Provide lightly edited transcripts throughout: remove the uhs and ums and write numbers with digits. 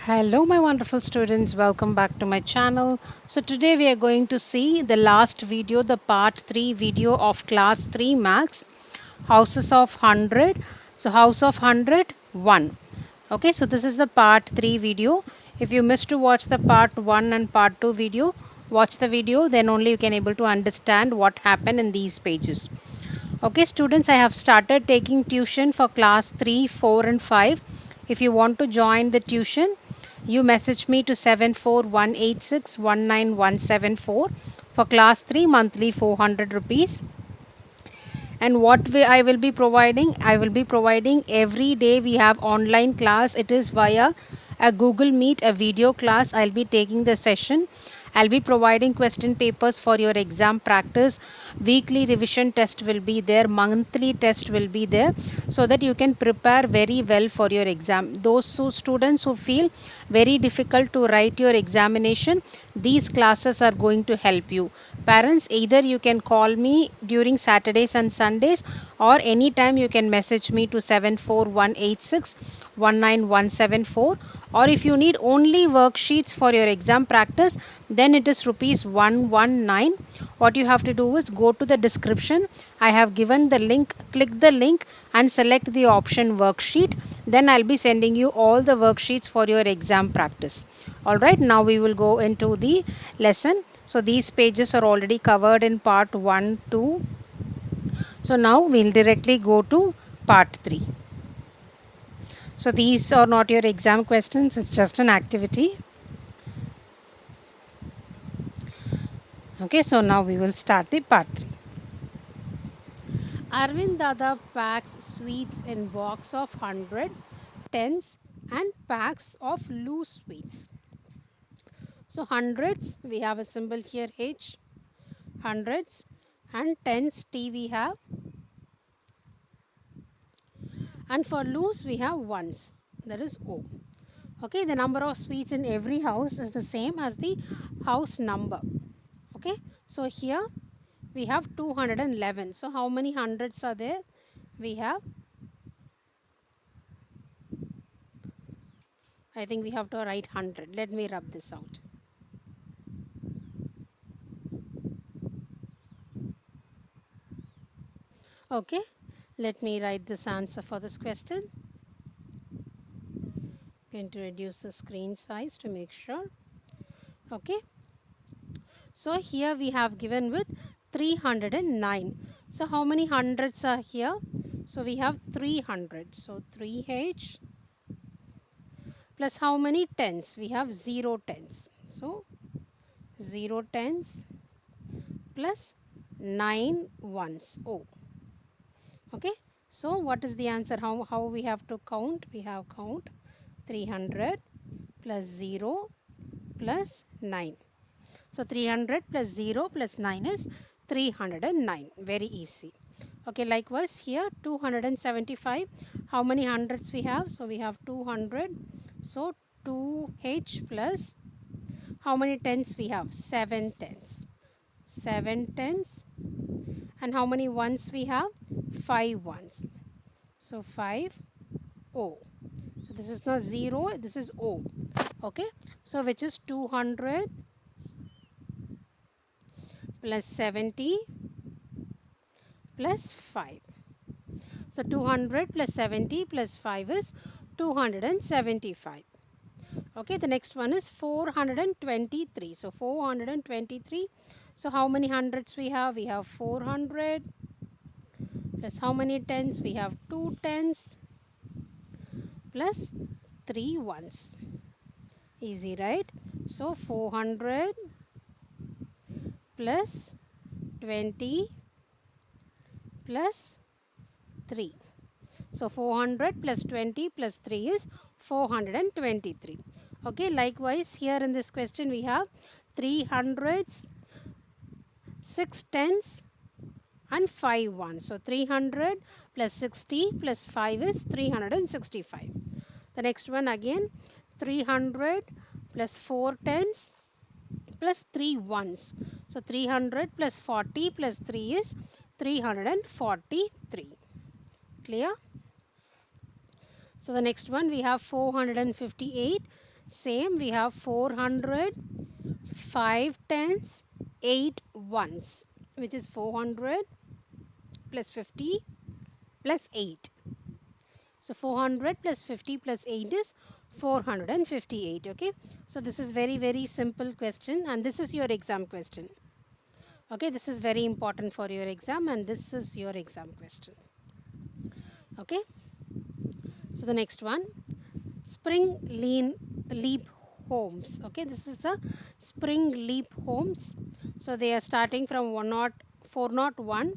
Hello, my wonderful students. Welcome back to my channel. So, today we are going to see the last video, the part 3 video of class 3 maths, houses of 100. So, house of 100, 1. Okay, so this is the part 3 video. If you missed to watch the part 1 and part 2 video, watch the video, then only you can able to understand what happened in these pages. Okay, students, I have started taking tuition for class 3, 4 and 5. If you want to join the tuition, you message me to 74186 19174 for class 3 monthly 400 rupees. And what way I will be providing? I will be providing every day we have online class. It is via a Google Meet, a video class. I'll be taking the session. I'll be providing question papers for your exam practice. Weekly revision test will be there. Monthly test will be there, so that you can prepare very well for your exam. Those students who feel very difficult to write your examination, these classes are going to help you. Parents, either you can call me during Saturdays and Sundays, or anytime you can message me to 74186 19174. Or if you need only worksheets for your exam practice, then it is rupees 119. What you have to do is go to the description. I have given the link. Click the link and select the option worksheet. Then I'll be sending you all the worksheets for your exam practice. Alright, now we will go into the lesson. So these pages are already covered in part 1, 2. So now we'll directly go to part 3. So these are not your exam questions, it's just an activity. Okay, so now we will start the part 3. Arvind Dada packs sweets in box of 100, tens and packs of loose sweets. So hundreds, we have a symbol here H, hundreds, and tens T we have, and for loose we have ones, that is O. Okay, the number of sweets in every house is the same as the house number. Okay, so here we have 211. So how many hundreds are there? We have, I think we have to write 100. Let me rub this out. Okay, let me write this answer for this question. Going to reduce the screen size to make sure. Okay, so here we have given with 309. So how many hundreds are here? So we have 300. So 3H plus how many tens? We have 0 tens. So 0 tens plus 9 ones. Oh. Okay. So what is the answer? How we have to count? We have count 300 plus 0 plus 9. So 300 plus 0 plus 9 is 309. Very easy. Okay, likewise here 275. How many hundreds we have? So we have 200. So 2H plus how many tens we have? 7 tens. 7 tens. And how many ones we have? 5 ones. So 5 O. So this is not 0, this is O. Okay. So which is 200 plus 70 plus 5. So 200 plus 70 plus 5 is 275. Okay, the next one is 423. So 423. So how many hundreds we have? We have 400 plus how many tens? We have 2 tens plus 3 ones. Easy, right? So 400 plus 20 plus 3. So 400 plus 20 plus 3 is 423. Okay, likewise here in this question we have 3 hundreds, 6 tens and 5 ones. So 300 plus 60 plus 5 is 365. The next one again 300 plus 4 tens plus 3 ones. So 300 plus 40 plus 3 is 343. Clear? So the next one we have 458. Same, we have 400, 5 tens, 8 ones, which is 400 plus 50 plus 8. So 400 plus 50 plus 8 is 458. Okay. So this is very simple question, and this is your exam question. Okay. This is very important for your exam, and this is your exam question. Okay. So the next one, spring leap homes. Okay. This is a spring leap homes. So they are starting from 401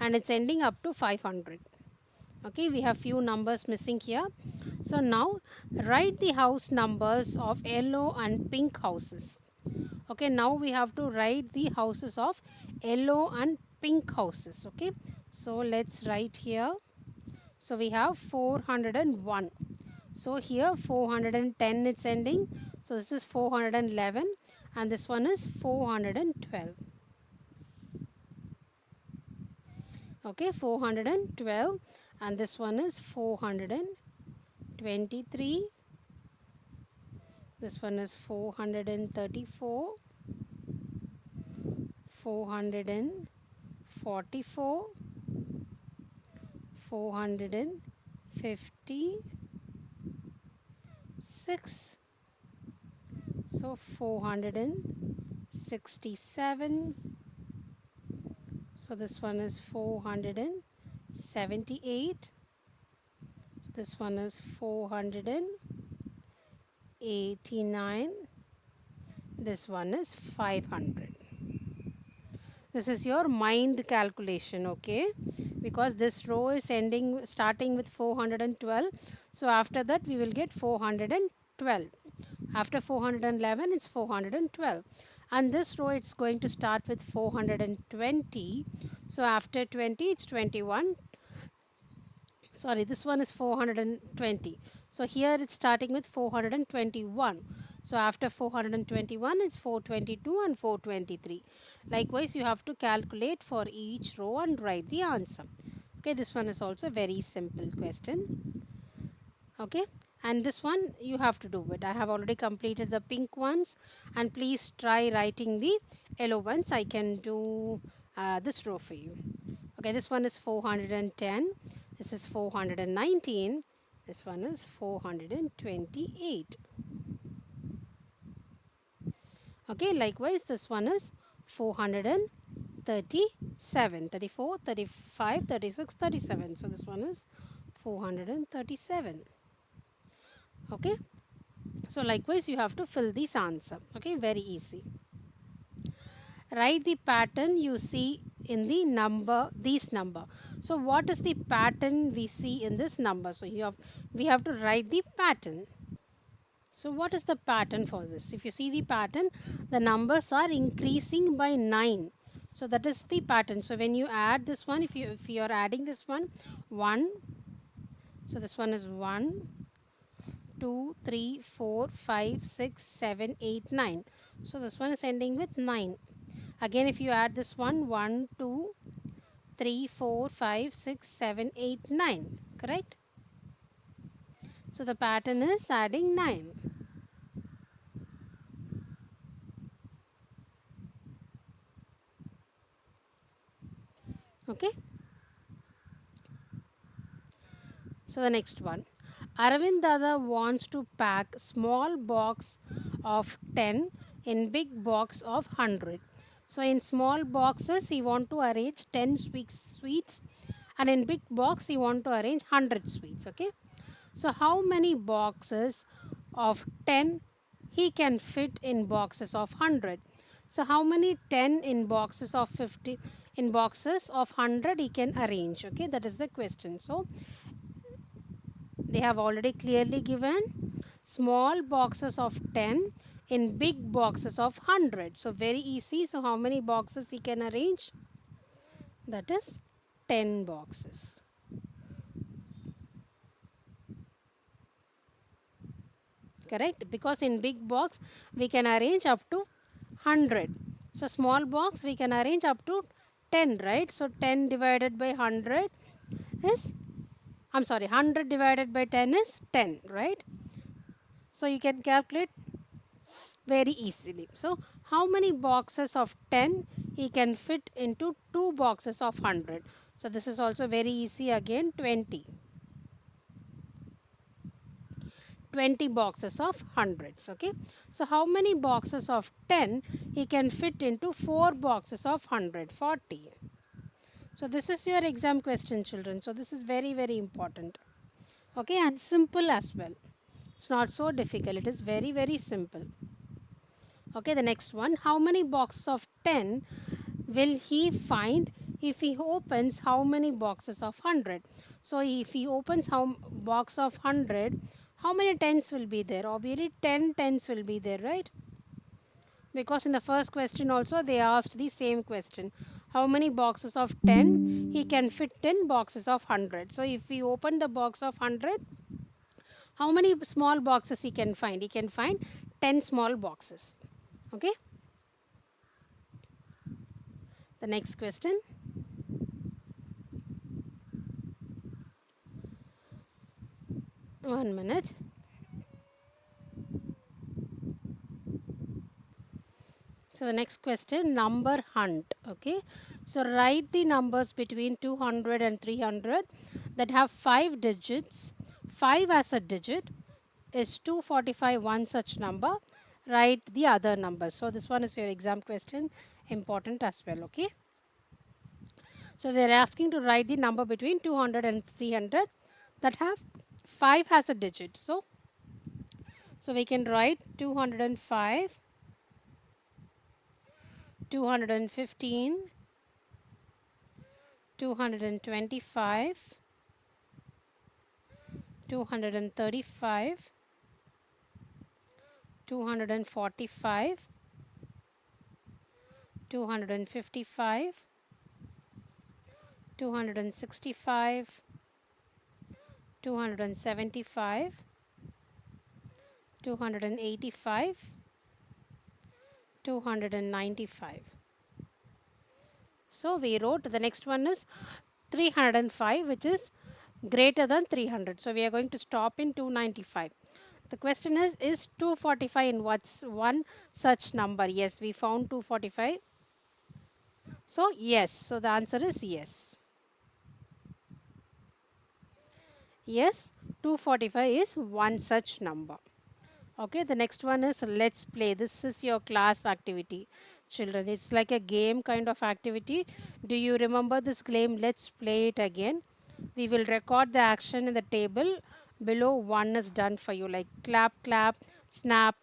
and it's ending up to 500. Okay, we have few numbers missing here. So now write the house numbers of yellow and pink houses. Okay, now we have to write the houses of yellow and pink houses. Okay, so let's write here. So we have 401. So here 410 it's ending. So this is 411 and this one is 412. Okay, 412 and this one is 423. This one is 434, 444, 456, so 467, so this one is 478, so this one is 489, this one is 500. This is your mind calculation, okay? Because this row is starting with 412. So after that we will get 412. After 411 it's 412. And this row it's going to start with 420. So after 20 it's 21. Sorry, this one is 420. So here it's starting with 421. So after 421 it's 422 and 423. Likewise, you have to calculate for each row and write the answer. Okay, this one is also a very simple question. Okay, and this one you have to do it. I have already completed the pink ones, and please try writing the yellow ones. I can do this row for you. Okay, this one is 410. This is 419. This one is 428. Okay, likewise this one is 437, 34, 35, 36, 37. So this one is 437. Okay, so likewise you have to fill this answer. Okay, very easy. Write the pattern you see in the number, these number. So what is the pattern we see in this number? So we have to write the pattern. So what is the pattern for this? If you see the pattern, the numbers are increasing by 9. So that is the pattern. So when you add this one, if you are adding this one, 1, so this one is 1, 2, 3, 4, 5, 6, 7, 8, 9. So this one is ending with 9. Again, if you add this one, 1, 2, 3, 4, 5, 6, 7, 8, 9. Correct? So the pattern is adding 9. Okay. So the next one. Aravind Dada wants to pack small box of 10 in big box of 100. So in small boxes he want to arrange 10 sweets and in big box he want to arrange 100 sweets. Okay. So how many boxes of 10 he can fit in boxes of 100? So how many 10 in boxes of 50 in boxes of 100 he can arrange? Okay, that is the question. So they have already clearly given small boxes of 10 in big boxes of 100. So very easy. So how many boxes he can arrange? That is 10 boxes. Correct? Because in big box we can arrange up to 100. So small box we can arrange up to 10, right? So 10 divided by 100 is, I'm sorry, 100 divided by 10 is 10, right? So you can calculate very easily. So how many boxes of 10 he can fit into 2 boxes of 100? So this is also very easy again, 20. 20 boxes of hundreds. Okay, so how many boxes of 10 he can fit into 4 boxes of 100? 40. So this is your exam question, children. So this is very, very important. Okay, and simple as well. It's not so difficult. It is very, very simple. Okay, the next one. How many boxes of 10 will he find if he opens how many boxes of 100? So if he opens how box of 100, how many tens will be there? Obviously 10 tens will be there, right? Because in the first question also they asked the same question. How many boxes of 10 he can fit in boxes of 100? So if we open the box of 100, how many small boxes he can find? He can find 10 small boxes. Okay. The next question. 1 minute. So the next question, number hunt. Okay. So write the numbers between 200 and 300 that have 5 digits. 5 as a digit is 245 one such number. Write the other numbers. So this one is your exam question, important as well. Okay. So they are asking to write the number between 200 and 300 that have 5 as a digit. So we can write 205, 215, 225, 235, 245, 255, 265, 275, 285, 295. So we wrote the next one is 305, which is greater than 300. So we are going to stop in 295. The question is 245 in what's one such number? Yes, we found 245. So yes, so the answer is yes. Yes, 245 is one such number. Okay, the next one is let's play. This is your class activity, children. It's like a game kind of activity. Do you remember this game? Let's play it again. We will record the action in the table. Below one is done for you, like clap, clap, snap,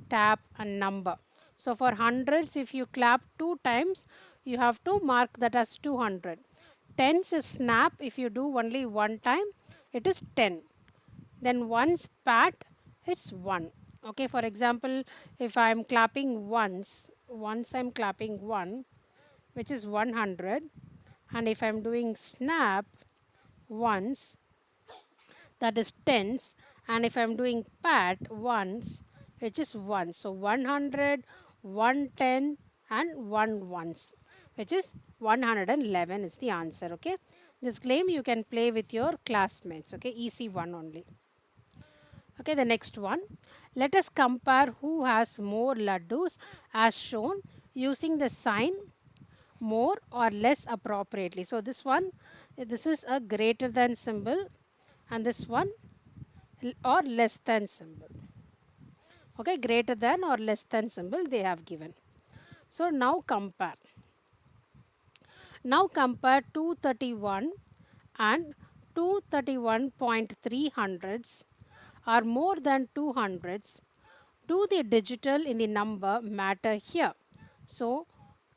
tap, and number. So for hundreds, if you clap 2 times, you have to mark that as 200. Tens is snap. If you do only one time, it is 10. Then once pat, it's 1. Okay, for example, if I am clapping once I am clapping 1, which is 100, and if I am doing snap once, that is tens, and if I am doing pat once, which is 1. So 100, 110, and 1 once, which is 111 is the answer. Okay, this game you can play with your classmates. Okay, easy one only. Okay, the next one. Let us compare who has more laddus as shown using the sign more or less appropriately. So this one, this is a greater than symbol, and this one or less than symbol. Okay, greater than or less than symbol they have given. So now compare. Now compare 231 and 231.3 hundredths are more than 2 hundredths. Do the digital in the number matter here? So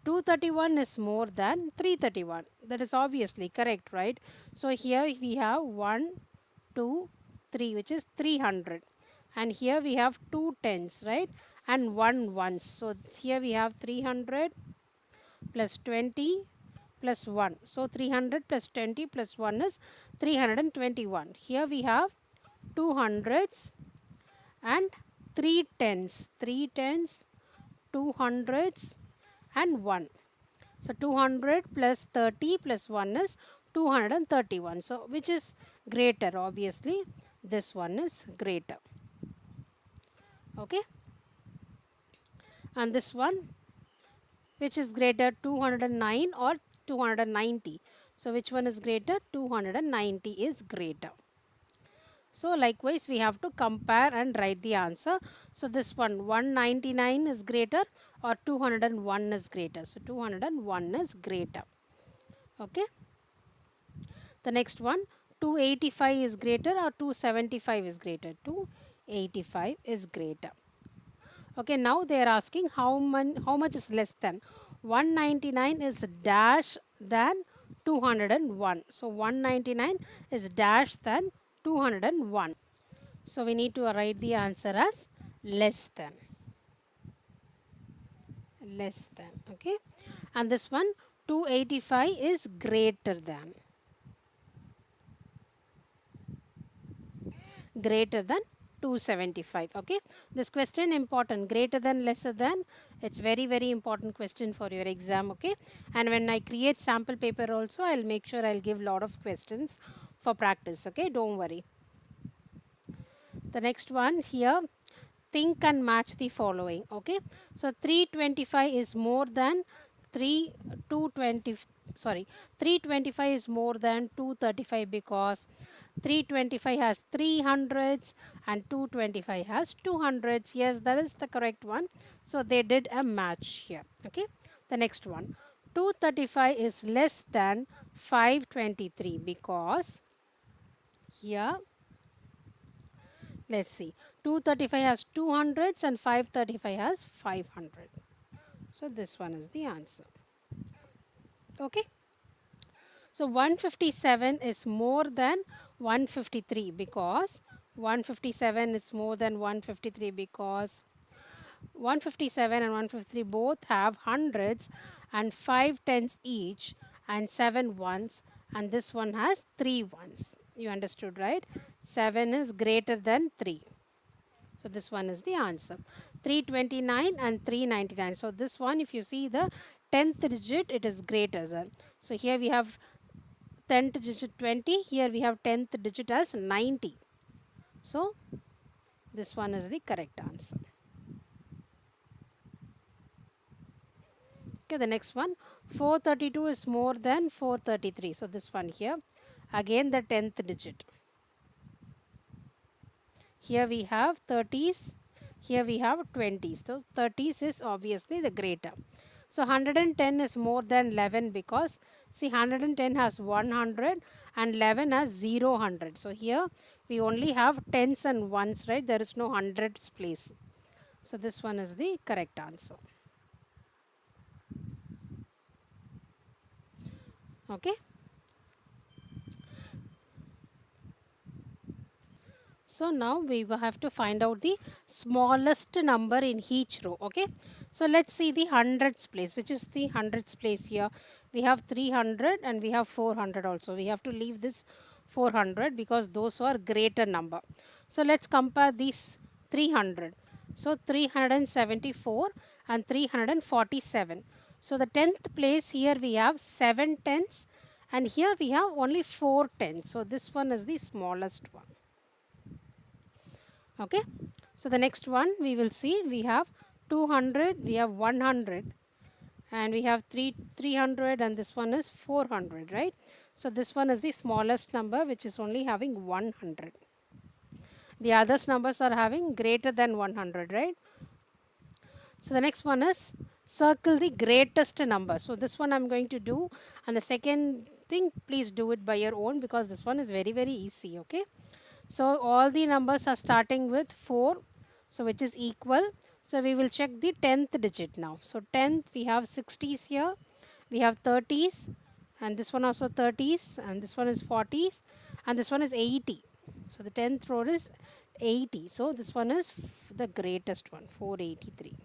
231 is more than 331. That is obviously correct, right? So here we have 1, 2, 3, which is 300. And here we have 2 tens, right? And 1 ones. So here we have 300 plus 20 plus 1. So 300 plus 20 plus 1 is 321. Here we have 200s and 3 tens, 200s and 1. So 200 plus 30 plus 1 is 231. So which is greater? Obviously this one is greater. Okay, and this one, which is greater, 209 or 290? So which one is greater? 290 is greater. So likewise we have to compare and write the answer. So this one, 199 is greater or 201 is greater? So 201 is greater. Okay. The next one, 285 is greater or 275 is greater? 285 is greater. Okay, now they are asking how much is less than. 199 is dash than 201. So 199 is dash than 201. So we need to write the answer as less than. Less than. Okay. And this one, 285 is greater than. Greater than 275. Okay, this question important, greater than, lesser than, it's very important question for your exam. Okay, and when I create sample paper also, I'll make sure I'll give lot of questions for practice. Okay, don't worry. The next one here, think and match the following. Okay, so 325 is more than 3 220, sorry, 325 is more than 235 because 325 has 300s and 225 has 200s. Yes, that is the correct one. So they did a match here. Okay, the next one, 235 is less than 523 because here, let's see, 235 has 200s and 535 has 500. So this one is the answer. Okay. So 157 is more than 153 because 157 is more than 153 because 157 and 153 both have hundreds and 5 tens each and 7 ones, and this one has 3 ones. You understood, right? 7 is greater than 3. So this one is the answer. 329 and 399. So this one, if you see the 10th digit, it is greater than. So here we have 10th digit 20. Here we have 10th digit as 90. So this one is the correct answer. Okay, the next one, 432 is more than 433. So this one here, again the 10th digit. Here we have 30s, here we have 20s. So 30s is obviously the greater. So 110 is more than 11 because see 110 has 100 and 11 has 0 100. So here we only have tens and ones, right? There is no hundreds place. So this one is the correct answer. Okay. So now we will have to find out the smallest number in each row. Okay. So let's see the hundreds place, which is the hundreds place here. We have 300 and we have 400 also. We have to leave this 400 because those are greater number. So let's compare these 300. So 374 and 347. So the 10th place here we have 7 tens and here we have only 4 tens. So this one is the smallest one. Okay. So the next one we will see, we have 200, we have 100 and we have 300 and this one is 400, right? So this one is the smallest number which is only having 100. The others numbers are having greater than 100, right? So the next one is circle the greatest number. So this one I'm going to do, and the second thing please do it by your own because this one is very easy. Okay. So all the numbers are starting with 4, so which is equal. So we will check the 10th digit now. So 10th we have 60s here, we have 30s and this one also 30s and this one is 40s and this one is 80. So the 10th row is 80. So this one is the greatest one, 483.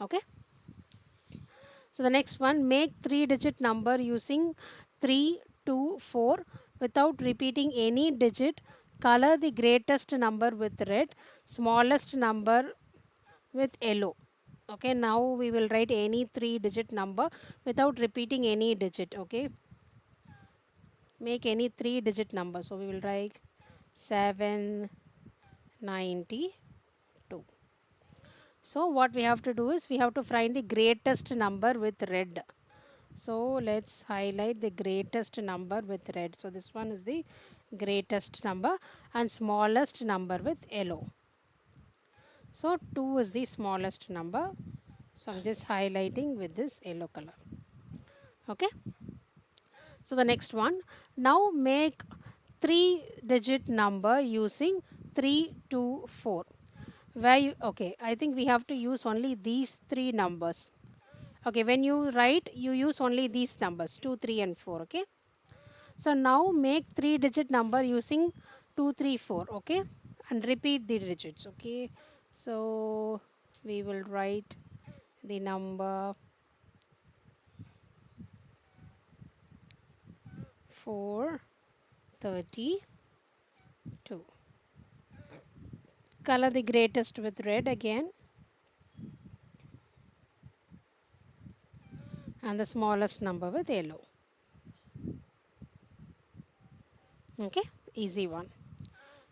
Okay. So the next one, make 3-digit number using 3, 2, 4 without repeating any digit. Color the greatest number with red, smallest number with yellow. Okay, now we will write any 3-digit number without repeating any digit. Okay, make any 3-digit number. So we will write 792. So what we have to do is we have to find the greatest number with red. So let's highlight the greatest number with red. So this one is the greatest number and smallest number with yellow. So 2 is the smallest number. So I'm just highlighting with this yellow color. Okay. So the next one. Now make 3-digit number using 3, 2, 4. Where you, okay, I think we have to use only these three numbers. Okay, when you write, you use only these numbers 2, 3, and 4. Okay. So now make 3-digit number using 2, 3, 4. Okay, and repeat the digits. Okay, so we will write the number 432. Color the greatest with red again and the smallest number with yellow. Okay, easy one.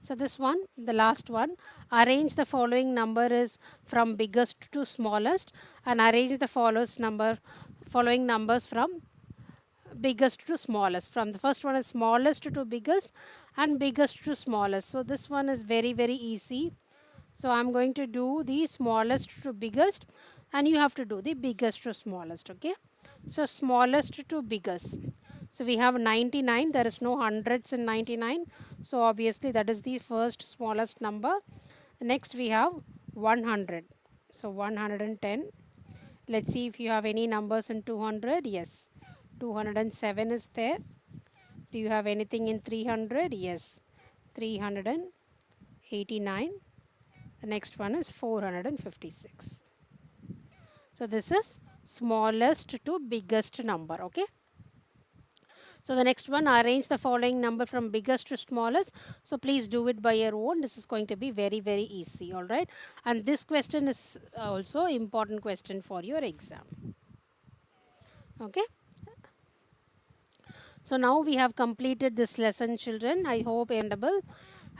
So this one, the last one, arrange the following number is from biggest to smallest and arrange the following numbers from biggest to smallest. From the first one is smallest to biggest and biggest to smallest. So this one is very very easy. So I'm going to do the smallest to biggest and you have to do the biggest to smallest. Okay. So smallest to biggest. So we have 99. There is no hundreds in 99. So obviously that is the first smallest number. Next we have 100. So 110. Let's see if you have any numbers in 200. Yes. 207 is there. Do you have anything in 300? Yes. 389. The next one is 456. So this is smallest to biggest number. Okay. So the next one, arrange the following number from biggest to smallest. So please do it by your own. This is going to be very very easy. All right. And this question is also important question for your exam. Okay. So now we have completed this lesson, children. I hope understandable.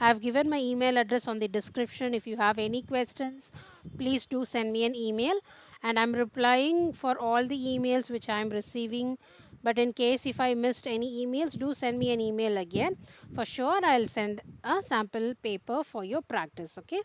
I have given my email address on the description. If you have any questions, please do send me an email. And I'm replying for all the emails which I am receiving. But in case if I missed any emails, do send me an email again. For sure, I'll send a sample paper for your practice. Okay.